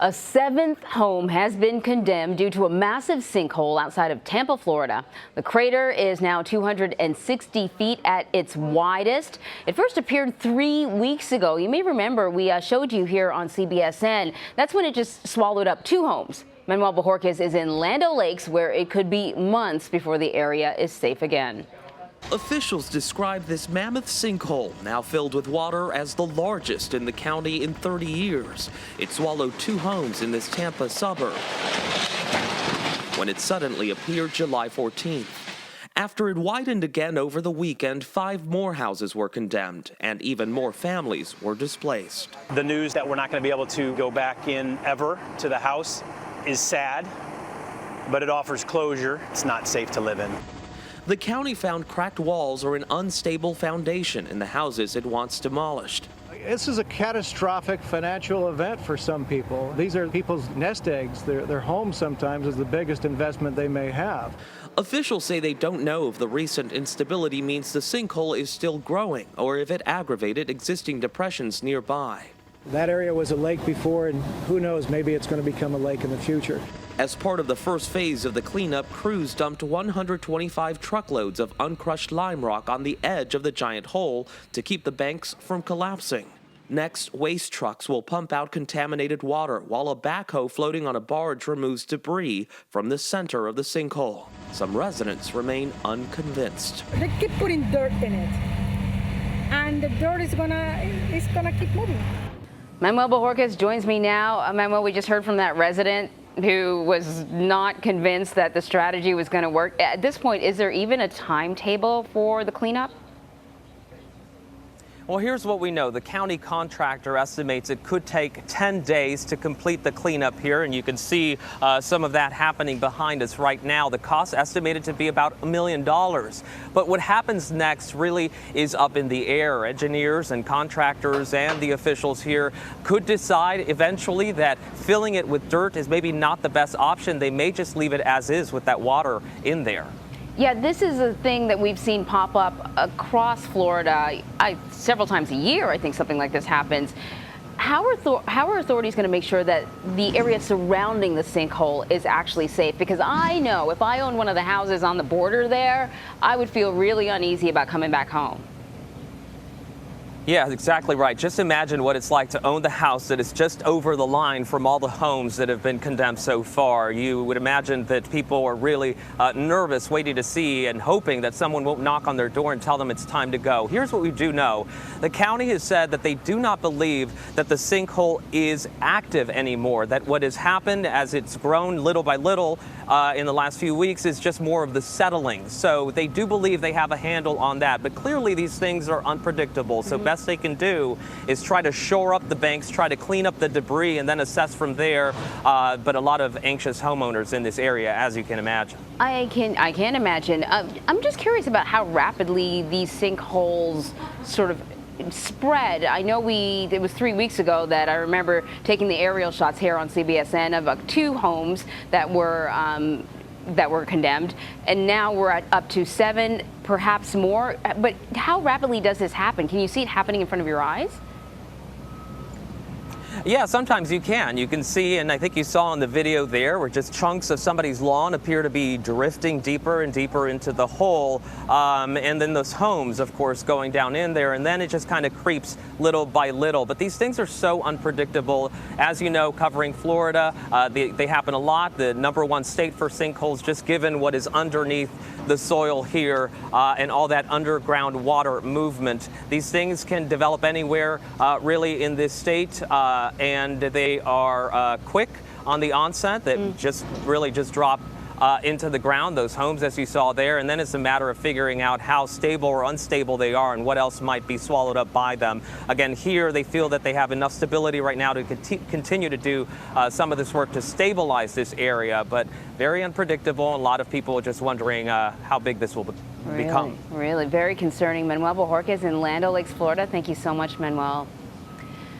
A seventh home has been condemned due to a massive sinkhole outside of Tampa, Florida. The crater is now 260 feet at its widest. It first appeared 3 weeks ago. You may remember we showed you here on CBSN. That's when it just swallowed up 2 homes. Manuel Bojorquez is in Land O'Lakes, where it could be months before the area is safe again. Officials describe this mammoth sinkhole, now filled with water, as the largest in the county in 30 years. It swallowed 2 homes in this Tampa suburb when it suddenly appeared July 14th. After it widened again over the weekend, 5 more houses were condemned, and even more families were displaced. The news that we're not going to be able to go back in ever to the house is sad, but it offers closure. It's not safe to live in. The county found cracked walls or an unstable foundation in the houses it wants demolished. This is a catastrophic financial event for some people. These are people's nest eggs. Their home sometimes is the biggest investment they may have. Officials say they don't know if the recent instability means the sinkhole is still growing or if it aggravated existing depressions nearby. That area was a lake before, and who knows, maybe it's going to become a lake in the future. As part of the first phase of the cleanup, crews dumped 125 truckloads of uncrushed lime rock on the edge of the giant hole to keep the banks from collapsing. Next, waste trucks will pump out contaminated water while a backhoe floating on a barge removes debris from the center of the sinkhole. Some residents remain unconvinced. They keep putting dirt in it, and the dirt is gonna keep moving. Manuel Bojorquez joins me now. Manuel, we just heard from that resident who was not convinced that the strategy was going to work. At this point, is there even a timetable for the cleanup? Well, here's what we know. The county contractor estimates it could take 10 days to complete the cleanup here, and you can see some of that happening behind us right now. The cost estimated to be about $1 million. But what happens next really is up in the air. Engineers and contractors and the officials here could decide eventually that filling it with dirt is maybe not the best option. They may just leave it as is with that water in there. Yeah, this is a thing that we've seen pop up across Florida several times a year. I think something like this happens. How are authorities going to make sure that the area surrounding the sinkhole is actually safe? Because I know if I owned one of the houses on the border there, I would feel really uneasy about coming back home. Yeah, exactly right. Just imagine what it's like to own the house that is just over the line from all the homes that have been condemned so far. You would imagine that people are really nervous, waiting to see and hoping that someone won't knock on their door and tell them it's time to go. Here's what we do know. The county has said that they do not believe that the sinkhole is active anymore, that what has happened as it's grown little by little in the last few weeks is just more of the settling. So they do believe they have a handle on that. But clearly these things are unpredictable. So best they can do is try to shore up the banks, try to clean up the debris, and then assess from there. But a lot of anxious homeowners in this area, as you can imagine. I can imagine. I'm just curious about how rapidly these sinkholes sort of spread. I know it was 3 weeks ago that I remember taking the aerial shots here on CBSN of 2 homes that were condemned, and now we're up to 7, perhaps more. But how rapidly does this happen? Can you see it happening in front of your eyes? Yeah, sometimes you can. You can see, and I think you saw in the video there, where just chunks of somebody's lawn appear to be drifting deeper and deeper into the hole. And then those homes, of course, going down in there, and then it just kind of creeps little by little. But these things are so unpredictable. As you know, covering Florida, they happen a lot. The #1 state for sinkholes, just given what is underneath the soil here and all that underground water movement. These things can develop anywhere really in this state. And they are quick on the onset, that just drop into the ground, those homes as you saw there, and then it's a matter of figuring out how stable or unstable they are and what else might be swallowed up by them. Again, here they feel that they have enough stability right now to continue to do some of this work to stabilize this area, but very unpredictable, and a lot of people are just wondering how big this will become. Really very concerning. Manuel Bojorquez in Land O'Lakes, Florida. Thank you so much, Manuel.